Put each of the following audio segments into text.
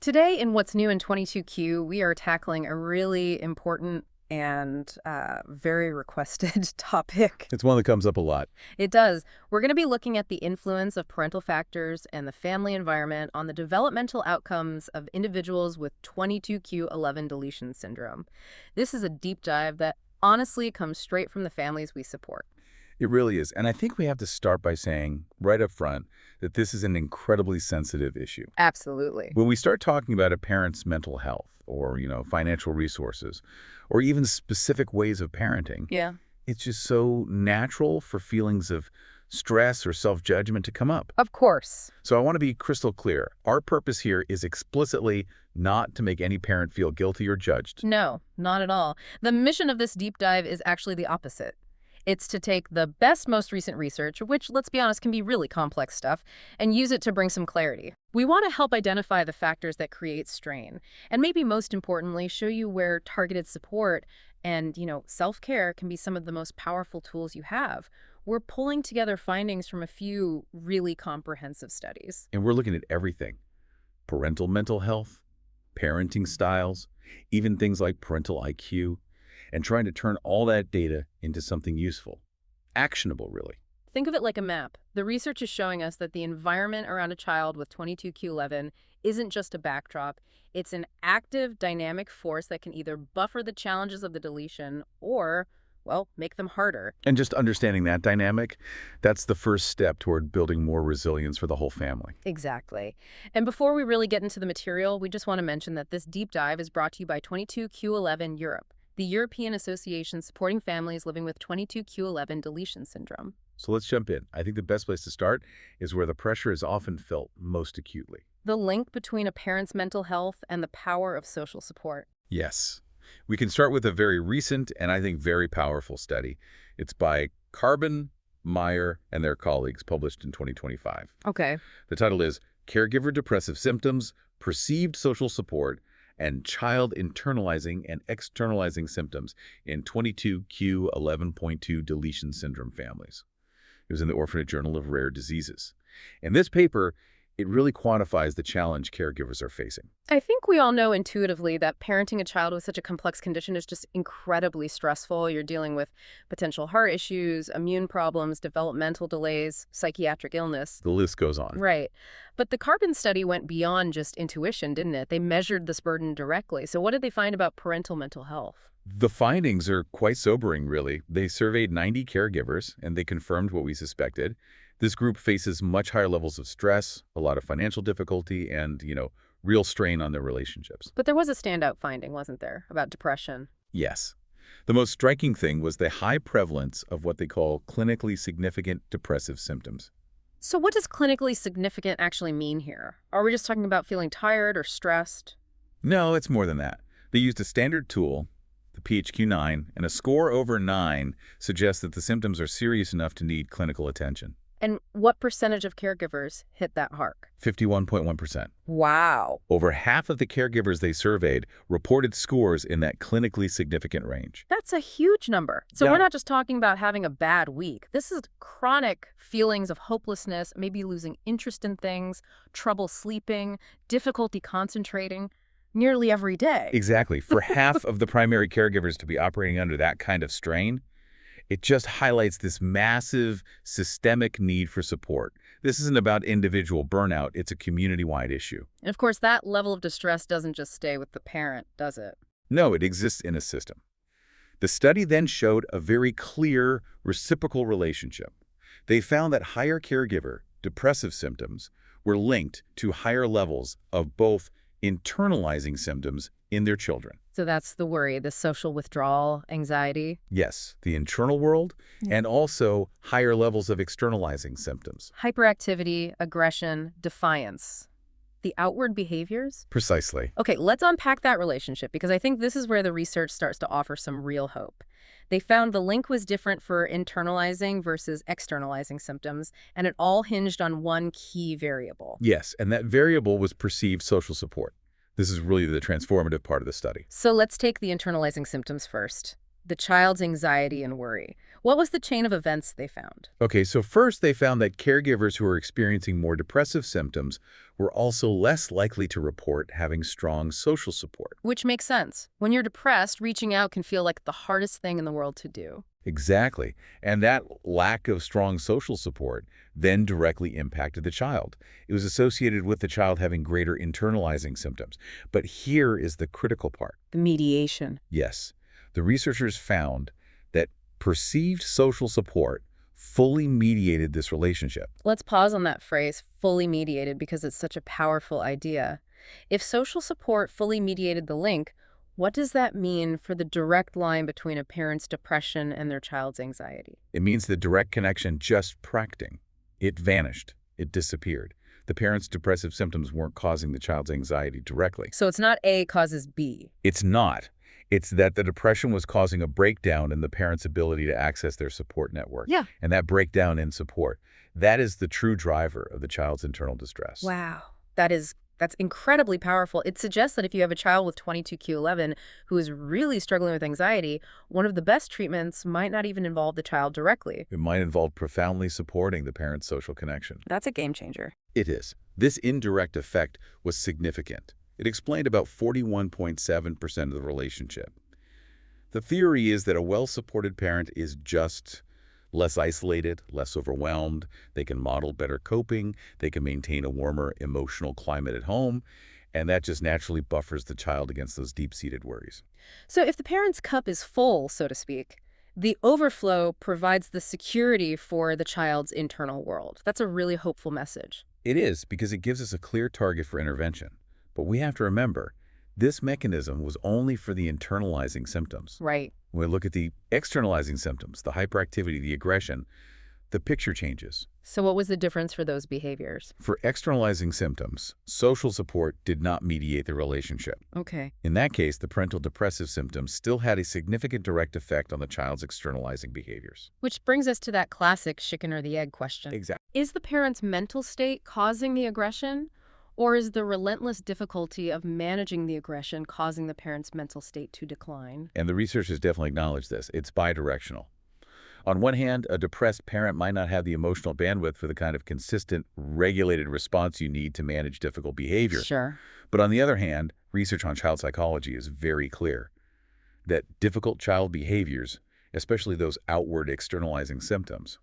Today, in What's New in 22Q, we are tackling a really important and very requested topic. It's one that comes up a lot. It does. We're going to be looking at the influence of parental factors and the family environment on the developmental outcomes of individuals with 22q11 deletion syndrome. This is a deep dive that honestly comes straight from the families we support. It really is. And I think we have to start by saying right up front that this is an incredibly sensitive issue. Absolutely. When we start talking about a parent's mental health or, financial resources or even specific ways of parenting, Yeah. it's just so natural for feelings of stress or self-judgment to come up. Of course. So I want to be crystal clear. Our purpose here is explicitly not to make any parent feel guilty or judged. No, not at all. The mission of this deep dive is actually the opposite. It's to take the best, most recent research, which, let's be honest, can be really complex stuff, and use it to bring some clarity. We want to help identify the factors that create strain, and maybe most importantly, show you where targeted support and, self-care can be some of the most powerful tools you have. We're pulling together findings from a few really comprehensive studies. And we're looking at everything: parental mental health, parenting styles, even things like parental IQ, and trying to turn all that data into something useful, actionable, really. Think of it like a map. The research is showing us that the environment around a child with 22q11 isn't just a backdrop. It's an active, dynamic force that can either buffer the challenges of the deletion or, well, make them harder. And just understanding that dynamic, that's the first step toward building more resilience for the whole family. Exactly. And before we really get into the material, we just want to mention that this deep dive is brought to you by 22q11 Europe, the European Association supporting families living with 22q11 deletion syndrome. So let's jump in. I think the best place to start is where the pressure is often felt most acutely. The link between a parent's mental health and the power of social support. Yes. We can start with a very recent and I think very powerful study. It's by Carbon, Meyer, and their colleagues, published in 2025. Okay. The title is Caregiver Depressive Symptoms, Perceived Social Support, and Child Internalizing and Externalizing Symptoms in 22q11.2 Deletion Syndrome Families. It was in the Orphanet Journal of Rare Diseases. In this paper, it really quantifies the challenge caregivers are facing. I think we all know intuitively that parenting a child with such a complex condition is just incredibly stressful. You're dealing with potential heart issues, immune problems, developmental delays, psychiatric illness. The list goes on. Right. But the Carbon study went beyond just intuition, didn't it? They measured this burden directly. So what did they find about parental mental health? The findings are quite sobering, really. They surveyed 90 caregivers, and they confirmed what we suspected. This group faces much higher levels of stress, a lot of financial difficulty, and, real strain on their relationships. But there was a standout finding, wasn't there, about depression? Yes. The most striking thing was the high prevalence of what they call clinically significant depressive symptoms. So what does clinically significant actually mean here? Are we just talking about feeling tired or stressed? No, it's more than that. They used a standard tool, the PHQ-9, and a score over 9 suggests that the symptoms are serious enough to need clinical attention. And what percentage of caregivers hit that mark? 51.1%. Wow. Over half of the caregivers they surveyed reported scores in that clinically significant range. That's a huge number. So Yeah. we're not just talking about having a bad week. This is chronic feelings of hopelessness, maybe losing interest in things, trouble sleeping, difficulty concentrating, nearly every day. Exactly. For half of the primary caregivers to be operating under that kind of strain, it just highlights this massive systemic need for support. This isn't about individual burnout, it's a community-wide issue. And of course, that level of distress doesn't just stay with the parent, does it? No, it exists in a system. The study then showed a very clear reciprocal relationship. They found that higher caregiver depressive symptoms were linked to higher levels of both internalizing symptoms in their children. So that's the worry, the social withdrawal, anxiety. Yes, the internal world, and also higher levels of externalizing symptoms. Hyperactivity, aggression, defiance. The outward behaviors? Precisely. Okay, let's unpack that relationship because I think this is where the research starts to offer some real hope. They found the link was different for internalizing versus externalizing symptoms, and it all hinged on one key variable. Yes, and that variable was perceived social support. This is really the transformative part of the study. So let's take the internalizing symptoms first. The child's anxiety and worry. What was the chain of events they found? Okay, so first they found that caregivers who are experiencing more depressive symptoms were also less likely to report having strong social support. Which makes sense. When you're depressed, reaching out can feel like the hardest thing in the world to do. Exactly. And that lack of strong social support then directly impacted the child. It was associated with the child having greater internalizing symptoms. But here is the critical part. The mediation. Yes, the researchers found that perceived social support fully mediated this relationship. Let's pause on that phrase, fully mediated, because it's such a powerful idea. If social support fully mediated the link, what does that mean for the direct line between a parent's depression and their child's anxiety? It means the direct connection just practicing. It vanished. It disappeared. The parent's depressive symptoms weren't causing the child's anxiety directly. So it's not A causes B. It's not. It's that the depression was causing a breakdown in the parent's ability to access their support network. Yeah. And that breakdown in support, that is the true driver of the child's internal distress. Wow. That's incredibly powerful. It suggests that if you have a child with 22q11 who is really struggling with anxiety, one of the best treatments might not even involve the child directly. It might involve profoundly supporting the parent's social connection. That's a game changer. It is. This indirect effect was significant. It explained about 41.7% of the relationship. The theory is that a well-supported parent is just less isolated, less overwhelmed. They can model better coping. They can maintain a warmer emotional climate at home. And that just naturally buffers the child against those deep-seated worries. So if the parent's cup is full, so to speak, the overflow provides the security for the child's internal world. That's a really hopeful message. It is, because it gives us a clear target for intervention. But we have to remember, this mechanism was only for the internalizing symptoms. Right. When we look at the externalizing symptoms, the hyperactivity, the aggression, the picture changes. So what was the difference for those behaviors? For externalizing symptoms, social support did not mediate the relationship. Okay. In that case, the parental depressive symptoms still had a significant direct effect on the child's externalizing behaviors. Which brings us to that classic chicken or the egg question. Exactly. Is the parent's mental state causing the aggression? Or is the relentless difficulty of managing the aggression causing the parent's mental state to decline? And the researchers definitely acknowledge this. It's bidirectional. On one hand, a depressed parent might not have the emotional bandwidth for the kind of consistent, regulated response you need to manage difficult behavior. Sure. But on the other hand, research on child psychology is very clear that difficult child behaviors, especially those outward externalizing symptoms,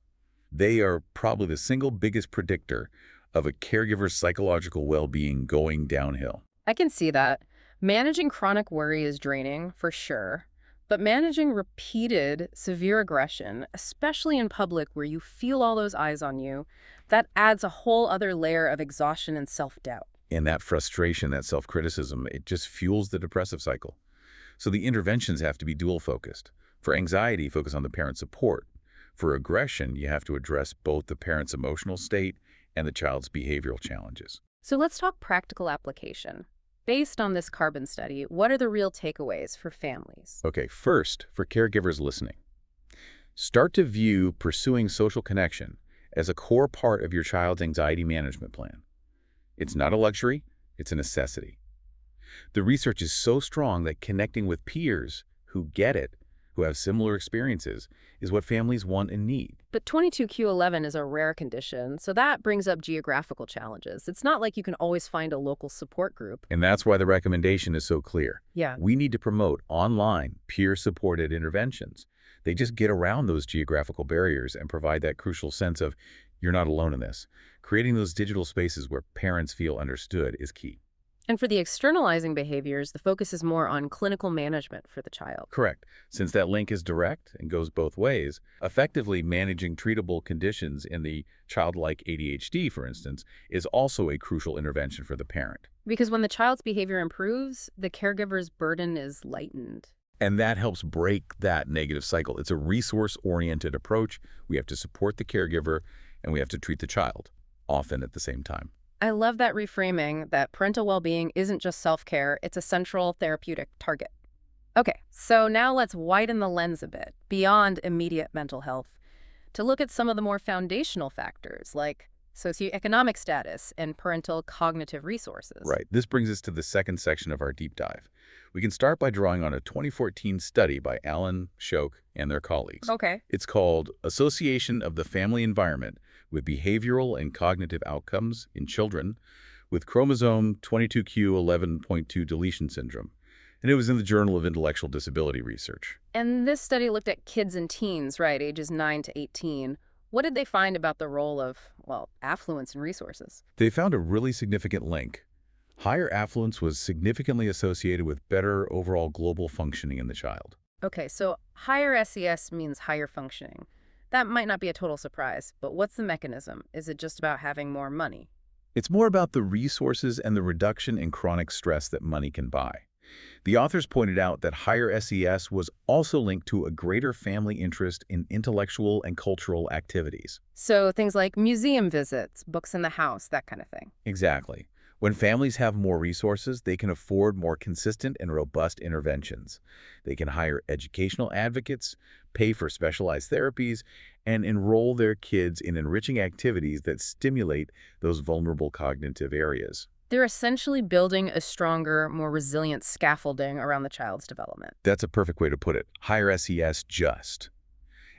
they are probably the single biggest predictor of a caregiver's psychological well-being going downhill. I can see that. Managing chronic worry is draining, for sure. But managing repeated severe aggression, especially in public where you feel all those eyes on you, that adds a whole other layer of exhaustion and self-doubt. And that frustration, that self-criticism, it just fuels the depressive cycle. So the interventions have to be dual-focused. For anxiety, focus on the parent's support. For aggression, you have to address both the parent's emotional state and the child's behavioral challenges. So let's talk practical application. Based on this carbon study, what are the real takeaways for families? Okay, first, for caregivers listening, start to view pursuing social connection as a core part of your child's anxiety management plan. It's not a luxury, it's a necessity. The research is so strong that connecting with peers who get it, who have similar experiences, is what families want and need. But 22q11 is a rare condition, so that brings up geographical challenges. It's not like you can always find a local support group. And that's why the recommendation is so clear. Yeah. We need to promote online, peer-supported interventions. They just get around those geographical barriers and provide that crucial sense of, you're not alone in this. Creating those digital spaces where parents feel understood is key. And for the externalizing behaviors, the focus is more on clinical management for the child. Correct. Since that link is direct and goes both ways, effectively managing treatable conditions in the childlike ADHD, for instance, is also a crucial intervention for the parent. Because when the child's behavior improves, the caregiver's burden is lightened. And that helps break that negative cycle. It's a resource-oriented approach. We have to support the caregiver, and we have to treat the child, often at the same time. I love that reframing that parental well-being isn't just self-care, it's a central therapeutic target. Okay, so now let's widen the lens a bit, beyond immediate mental health, to look at some of the more foundational factors, like socioeconomic status, and parental cognitive resources. Right. This brings us to the second section of our deep dive. We can start by drawing on a 2014 study by Allen, Shouk, and their colleagues. Okay. It's called Association of the Family Environment with Behavioral and Cognitive Outcomes in Children with Chromosome 22q11.2 Deletion Syndrome. And it was in the Journal of Intellectual Disability Research. And this study looked at kids and teens, right, ages 9 to 18. What did they find about the role of, well, affluence and resources? They found a really significant link. Higher affluence was significantly associated with better overall global functioning in the child. Okay, so higher SES means higher functioning. That might not be a total surprise, but what's the mechanism? Is it just about having more money? It's more about the resources and the reduction in chronic stress that money can buy. The authors pointed out that higher SES was also linked to a greater family interest in intellectual and cultural activities. So things like museum visits, books in the house, that kind of thing. Exactly. When families have more resources, they can afford more consistent and robust interventions. They can hire educational advocates, pay for specialized therapies, and enroll their kids in enriching activities that stimulate those vulnerable cognitive areas. They're essentially building a stronger, more resilient scaffolding around the child's development. That's a perfect way to put it. Higher SES just.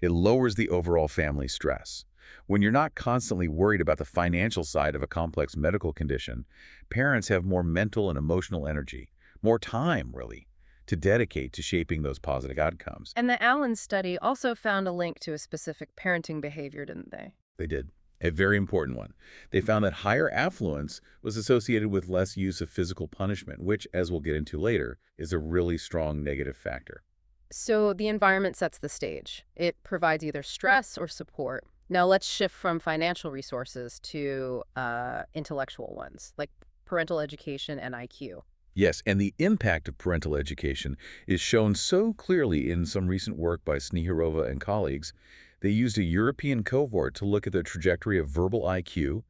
It lowers the overall family stress. When you're not constantly worried about the financial side of a complex medical condition, parents have more mental and emotional energy, more time, really, to dedicate to shaping those positive outcomes. And the Allen study also found a link to a specific parenting behavior, didn't they? They did. A very important one. They found that higher affluence was associated with less use of physical punishment, which, as we'll get into later, is a really strong negative factor. So the environment sets the stage. It provides either stress or support. Now let's shift from financial resources to intellectual ones, like parental education and IQ. Yes, and the impact of parental education is shown so clearly in some recent work by Snihirova and colleagues. They used a European cohort to look at the trajectory of verbal IQ,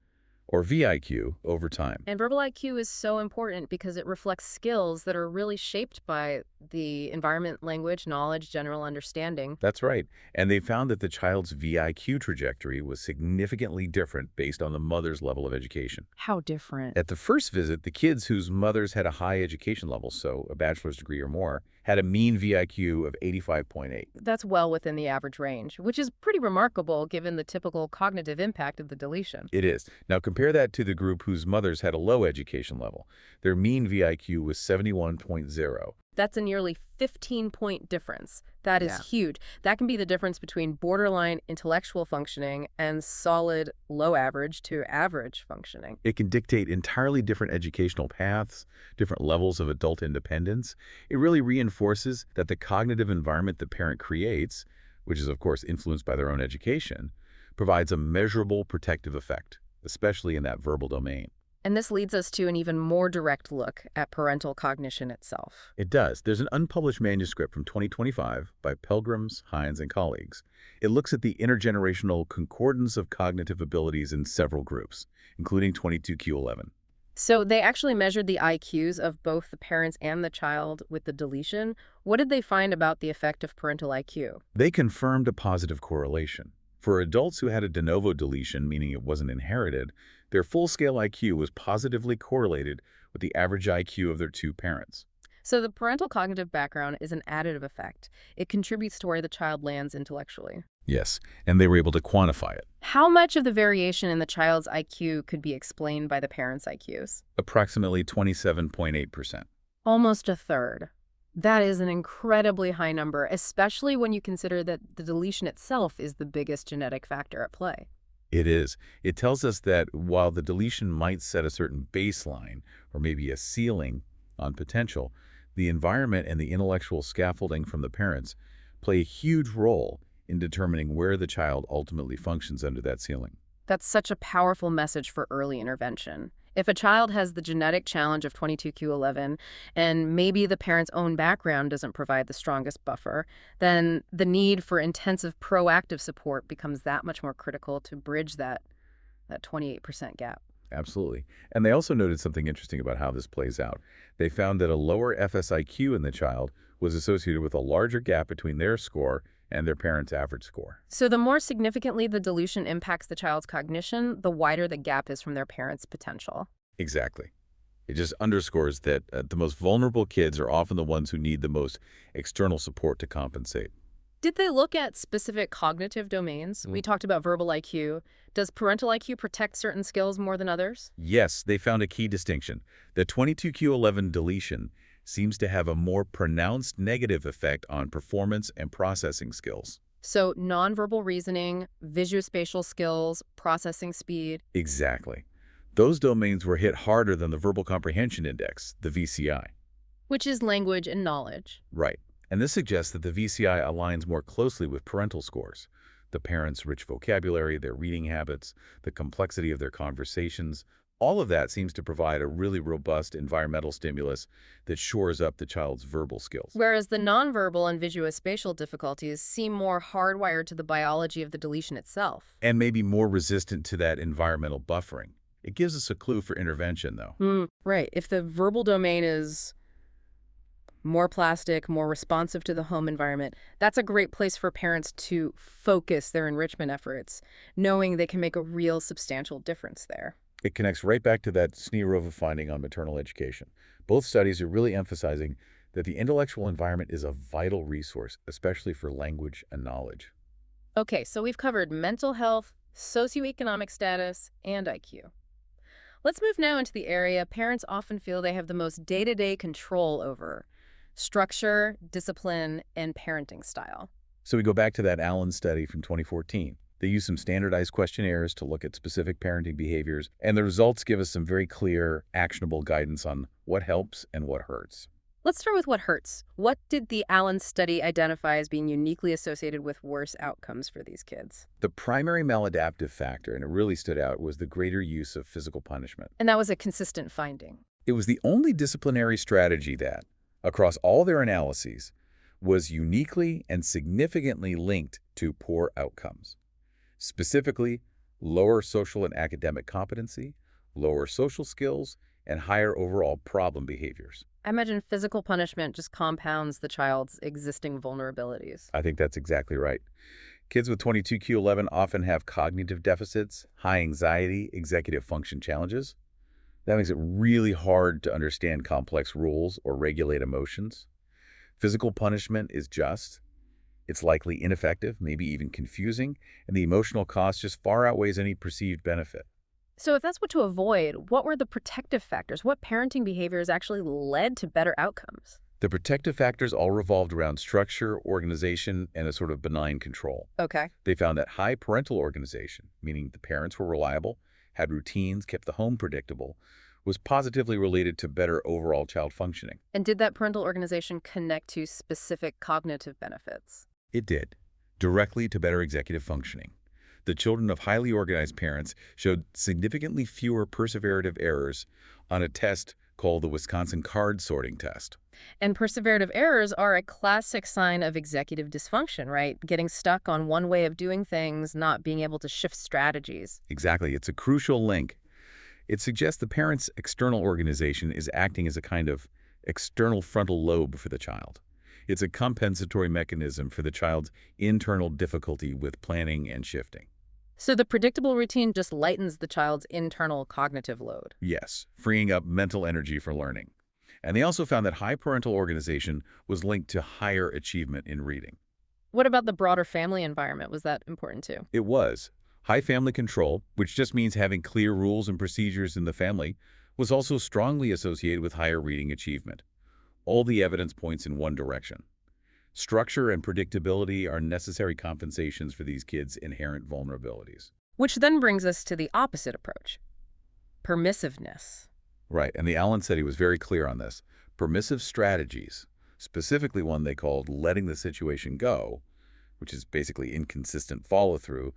or VIQ, over time. And verbal IQ is so important because it reflects skills that are really shaped by the environment, language, knowledge, general understanding. That's right. And they found that the child's VIQ trajectory was significantly different based on the mother's level of education. How different? At the first visit, the kids whose mothers had a high education level, so a bachelor's degree or more, had a mean VIQ of 85.8. That's well within the average range, which is pretty remarkable given the typical cognitive impact of the deletion. It is. Now compare that to the group whose mothers had a low education level. Their mean VIQ was 71.0. That's a nearly 15-point difference. That is huge. That can be the difference between borderline intellectual functioning and solid low average to average functioning. It can dictate entirely different educational paths, different levels of adult independence. It really reinforces that the cognitive environment the parent creates, which is of course influenced by their own education, provides a measurable protective effect, especially in that verbal domain. And this leads us to an even more direct look at parental cognition itself. It does. There's an unpublished manuscript from 2025 by Pelgrims, Hines, and colleagues. It looks at the intergenerational concordance of cognitive abilities in several groups, including 22q11. So they actually measured the IQs of both the parents and the child with the deletion. What did they find about the effect of parental IQ? They confirmed a positive correlation. For adults who had a de novo deletion, meaning it wasn't inherited, their full-scale IQ was positively correlated with the average IQ of their two parents. So the parental cognitive background is an additive effect. It contributes to where the child lands intellectually. Yes, and they were able to quantify it. How much of the variation in the child's IQ could be explained by the parents' IQs? Approximately 27.8%. Almost a third. That is an incredibly high number, especially when you consider that the deletion itself is the biggest genetic factor at play. It is. It tells us that while the deletion might set a certain baseline, or maybe a ceiling on potential, the environment and the intellectual scaffolding from the parents play a huge role in determining where the child ultimately functions under that ceiling. That's such a powerful message for early intervention. If a child has the genetic challenge of 22q11 and maybe the parent's own background doesn't provide the strongest buffer, then the need for intensive proactive support becomes that much more critical to bridge that 28% gap. Absolutely. And they also noted something interesting about how this plays out. They found that a lower FSIQ in the child was associated with a larger gap between their score and their parents' average score. So the more significantly the dilution impacts the child's cognition, the wider the gap is from their parents' potential. Exactly. It just underscores that the most vulnerable kids are often the ones who need the most external support to compensate. Did they look at specific cognitive domains? We talked about verbal IQ. Does parental IQ protect certain skills more than others? Yes, they found a key distinction. The 22q11 deletion seems to have a more pronounced negative effect on performance and processing skills. So nonverbal reasoning, visuospatial skills, processing speed. Exactly. Those domains were hit harder than the Verbal Comprehension Index, the VCI. Which is language and knowledge. Right. And this suggests that the VCI aligns more closely with parental scores. The parents' rich vocabulary, their reading habits, the complexity of their conversations, all of that seems to provide a really robust environmental stimulus that shores up the child's verbal skills. Whereas the nonverbal and visuospatial difficulties seem more hardwired to the biology of the deletion itself. And maybe more resistant to that environmental buffering. It gives us a clue for intervention, though. Right. If the verbal domain is more plastic, more responsive to the home environment, that's a great place for parents to focus their enrichment efforts, knowing they can make a real substantial difference there. It connects right back to that Sneerova finding on maternal education. Both studies are really emphasizing that the intellectual environment is a vital resource, especially for language and knowledge. Okay, so we've covered mental health, socioeconomic status, and IQ. Let's move now into the area parents often feel they have the most day-to-day control over: structure, discipline, and parenting style. So we go back to that Allen study from 2014. They used some standardized questionnaires to look at specific parenting behaviors, and the results give us some very clear, actionable guidance on what helps and what hurts. Let's start with what hurts. What did the Allen study identify as being uniquely associated with worse outcomes for these kids? The primary maladaptive factor, and it really stood out, was the greater use of physical punishment. And that was a consistent finding. It was the only disciplinary strategy that, across all their analyses, was uniquely and significantly linked to poor outcomes. Specifically, lower social and academic competency, lower social skills, and higher overall problem behaviors. I imagine physical punishment just compounds the child's existing vulnerabilities. I think that's exactly right. Kids with 22q11 often have cognitive deficits, high anxiety, executive function challenges. That makes it really hard to understand complex rules or regulate emotions. Physical punishment is just. It's likely ineffective, maybe even confusing, and the emotional cost just far outweighs any perceived benefit. So if that's what to avoid, what were the protective factors? What parenting behaviors actually led to better outcomes? The protective factors all revolved around structure, organization, and a sort of benign control. Okay. They found that high parental organization, meaning the parents were reliable, had routines, kept the home predictable, was positively related to better overall child functioning. And did that parental organization connect to specific cognitive benefits? It did, directly to better executive functioning. The children of highly organized parents showed significantly fewer perseverative errors on a test called the Wisconsin card sorting test. And perseverative errors are a classic sign of executive dysfunction, right? Getting stuck on one way of doing things, not being able to shift strategies. Exactly. It's a crucial link. It suggests the parent's external organization is acting as a kind of external frontal lobe for the child. It's a compensatory mechanism for the child's internal difficulty with planning and shifting. So the predictable routine just lightens the child's internal cognitive load. Yes, freeing up mental energy for learning. And they also found that high parental organization was linked to higher achievement in reading. What about the broader family environment? Was that important too? It was. High family control, which just means having clear rules and procedures in the family, was also strongly associated with higher reading achievement. All the evidence points in one direction. Structure and predictability are necessary compensations for these kids' inherent vulnerabilities. Which then brings us to the opposite approach: permissiveness. Right, and the Allen study was very clear on this. Permissive strategies, specifically one they called letting the situation go, which is basically inconsistent follow-through,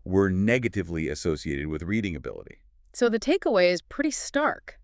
were negatively associated with reading ability. So the takeaway is pretty stark.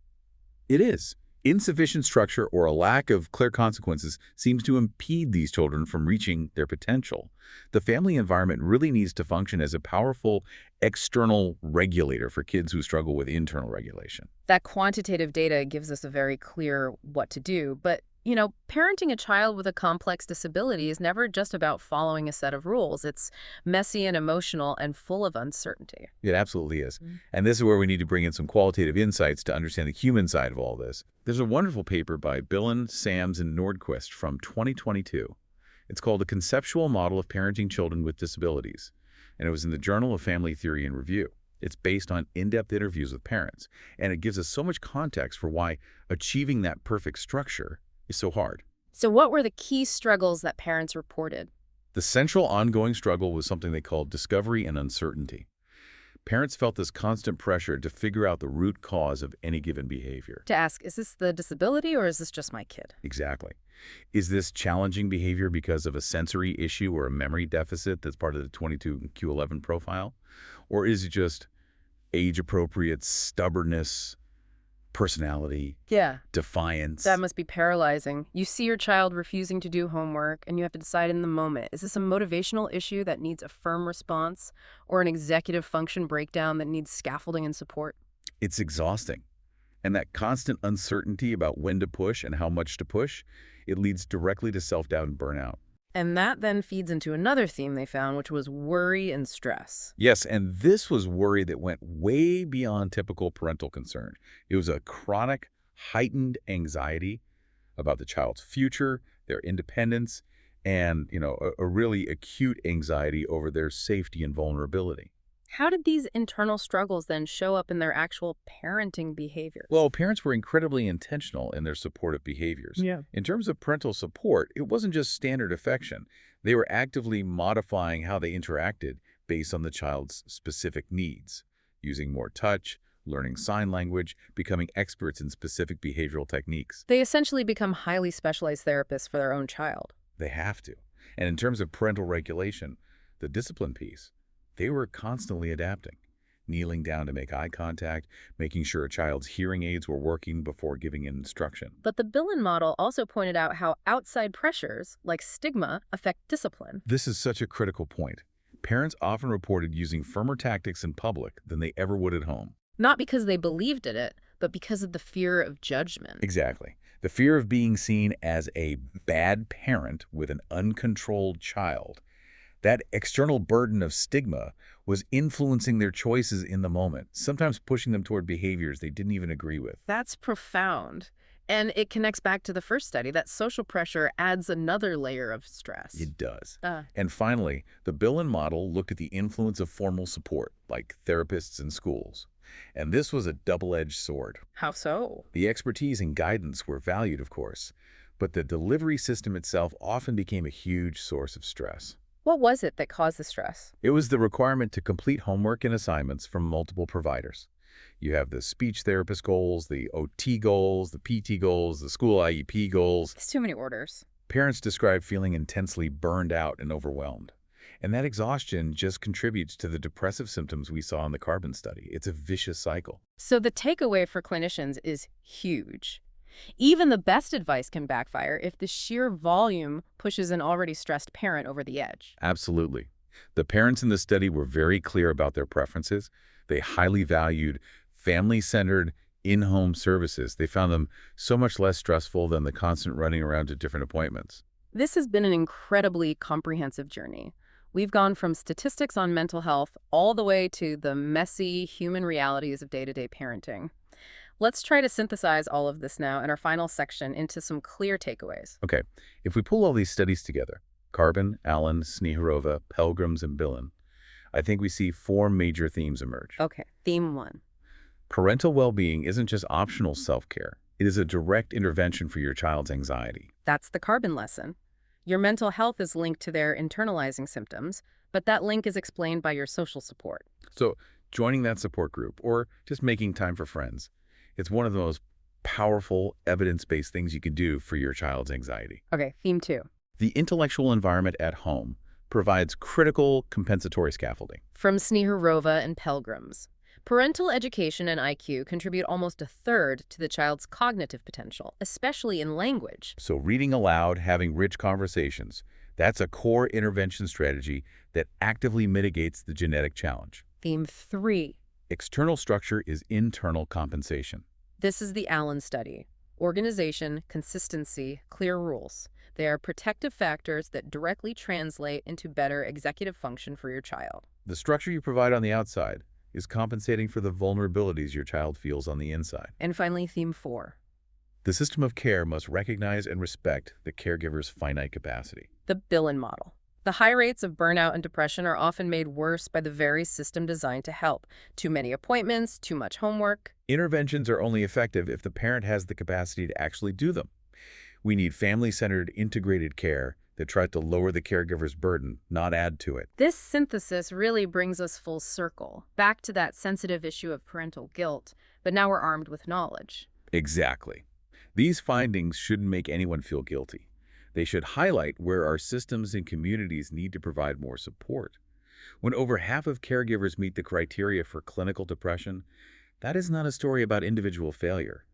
It is. Insufficient structure or a lack of clear consequences seems to impede these children from reaching their potential. The family environment really needs to function as a powerful external regulator for kids who struggle with internal regulation. That quantitative data gives us a very clear what to do, but Parenting a child with a complex disability is never just about following a set of rules. It's messy and emotional and full of uncertainty. It absolutely is. Mm. And this is where we need to bring in some qualitative insights to understand the human side of all this. There's a wonderful paper by Billen, Sams, and Nordquist from 2022. It's called A Conceptual Model of Parenting Children with Disabilities, and it was in the Journal of Family Theory and Review. It's based on in-depth interviews with parents, and it gives us so much context for why achieving that perfect structure is so hard. So what were the key struggles that parents reported? The central ongoing struggle was something they called discovery and uncertainty. Parents felt this constant pressure to figure out the root cause of any given behavior. To ask, is this the disability or is this just my kid? Exactly. Is this challenging behavior because of a sensory issue or a memory deficit that's part of the 22q11 profile? Or is it just age-appropriate stubbornness, personality, Yeah. defiance? That must be paralyzing. You see your child refusing to do homework, and you have to decide in the moment, is this a motivational issue that needs a firm response, or an executive function breakdown that needs scaffolding and support? It's exhausting. And that constant uncertainty about when to push and how much to push, it leads directly to self-doubt and burnout. And that then feeds into another theme they found, which was worry and stress. Yes, and this was worry that went way beyond typical parental concern. It was a chronic, heightened anxiety about the child's future, their independence, and, a really acute anxiety over their safety and vulnerability. How did these internal struggles then show up in their actual parenting behaviors? Well, parents were incredibly intentional in their supportive behaviors. Yeah. In terms of parental support, it wasn't just standard affection. They were actively modifying how they interacted based on the child's specific needs, using more touch, learning sign language, becoming experts in specific behavioral techniques. They essentially become highly specialized therapists for their own child. They have to. And in terms of parental regulation, the discipline piece, they were constantly adapting, kneeling down to make eye contact, making sure a child's hearing aids were working before giving an instruction. But the Billen model also pointed out how outside pressures, like stigma, affect discipline. This is such a critical point. Parents often reported using firmer tactics in public than they ever would at home. Not because they believed in it, but because of the fear of judgment. Exactly. The fear of being seen as a bad parent with an uncontrolled child. That external burden of stigma was influencing their choices in the moment, sometimes pushing them toward behaviors they didn't even agree with. That's profound. And it connects back to the first study that social pressure adds another layer of stress. It does. Uh, And finally, the Billen model looked at the influence of formal support, like therapists and schools. And this was a double-edged sword. how so? The expertise and guidance were valued, of course, but the delivery system itself often became a huge source of stress. What was it that caused the stress? It was the requirement to complete homework and assignments from multiple providers. You have the speech therapist goals, the OT goals, the PT goals, the school IEP goals. It's too many orders. Parents describe feeling intensely burned out and overwhelmed. And that exhaustion just contributes to the depressive symptoms we saw in the carbon study. It's a vicious cycle. So the takeaway for clinicians is huge. Even the best advice can backfire if the sheer volume pushes an already stressed parent over the edge. Absolutely. The parents in the study were very clear about their preferences. They highly valued family-centered, in-home services. They found them so much less stressful than the constant running around to different appointments. This has been an incredibly comprehensive journey. We've gone from statistics on mental health all the way to the messy human realities of day-to-day parenting. Let's try to synthesize all of this now in our final section into some clear takeaways. Okay, if we pull all these studies together, Carbon, Allen, Sneharova, Pelgrams, and Billen, I think we see 4 major themes emerge. Okay, theme 1. Parental well-being isn't just optional self-care. It is a direct intervention for your child's anxiety. That's the Carbon lesson. Your mental health is linked to their internalizing symptoms, but that link is explained by your social support. So joining that support group or just making time for friends, it's one of the most powerful, evidence-based things you can do for your child's anxiety. Okay, theme 2. The intellectual environment at home provides critical compensatory scaffolding. From Sneharova and Pelgrams. Parental education and IQ contribute almost a third to the child's cognitive potential, especially in language. So reading aloud, having rich conversations, that's a core intervention strategy that actively mitigates the genetic challenge. Theme 3. External structure is internal compensation. This is the Allen study. Organization, consistency, clear rules. They are protective factors that directly translate into better executive function for your child. The structure you provide on the outside is compensating for the vulnerabilities your child feels on the inside. And finally, theme 4. The system of care must recognize and respect the caregiver's finite capacity. The Billen model. The high rates of burnout and depression are often made worse by the very system designed to help. Too many appointments, too much homework. Interventions are only effective if the parent has the capacity to actually do them. We need family-centered, integrated care that tries to lower the caregiver's burden, not add to it. This synthesis really brings us full circle, back to that sensitive issue of parental guilt, but now we're armed with knowledge. Exactly. These findings shouldn't make anyone feel guilty. They should highlight where our systems and communities need to provide more support. When over half of caregivers meet the criteria for clinical depression, that is not a story about individual failure.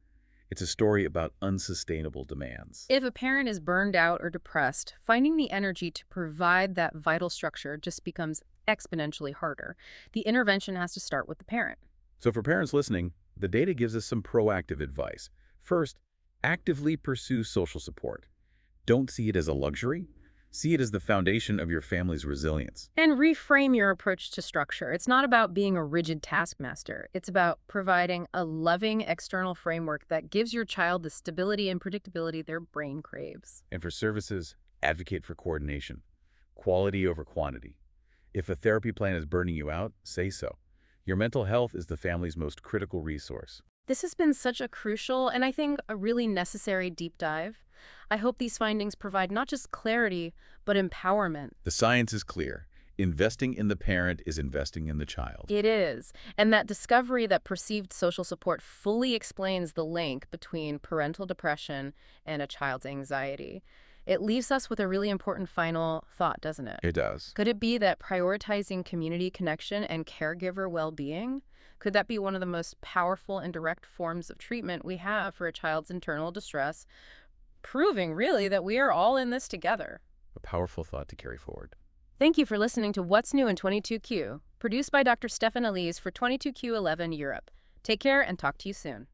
It's a story about unsustainable demands. If a parent is burned out or depressed, finding the energy to provide that vital structure just becomes exponentially harder. The intervention has to start with the parent. So for parents listening, the data gives us some proactive advice. First, actively pursue social support. Don't see it as a luxury. See it as the foundation of your family's resilience. And reframe your approach to structure. It's not about being a rigid taskmaster. It's about providing a loving external framework that gives your child the stability and predictability their brain craves. And for services, advocate for coordination. Quality over quantity. If a therapy plan is burning you out, say so. Your mental health is the family's most critical resource. This has been such a crucial and I think a really necessary deep dive. I hope these findings provide not just clarity, but empowerment. The science is clear. Investing in the parent is investing in the child. It is. And that discovery that perceived social support fully explains the link between parental depression and a child's anxiety. It leaves us with a really important final thought, doesn't it? It does. Could it be that prioritizing community connection and caregiver well-being? Could that be one of the most powerful and direct forms of treatment we have for a child's internal distress, proving really that we are all in this together? A powerful thought to carry forward. Thank you for listening to What's New in 22Q, produced by Dr. Stefan Elise for 22Q11 Europe. Take care and talk to you soon.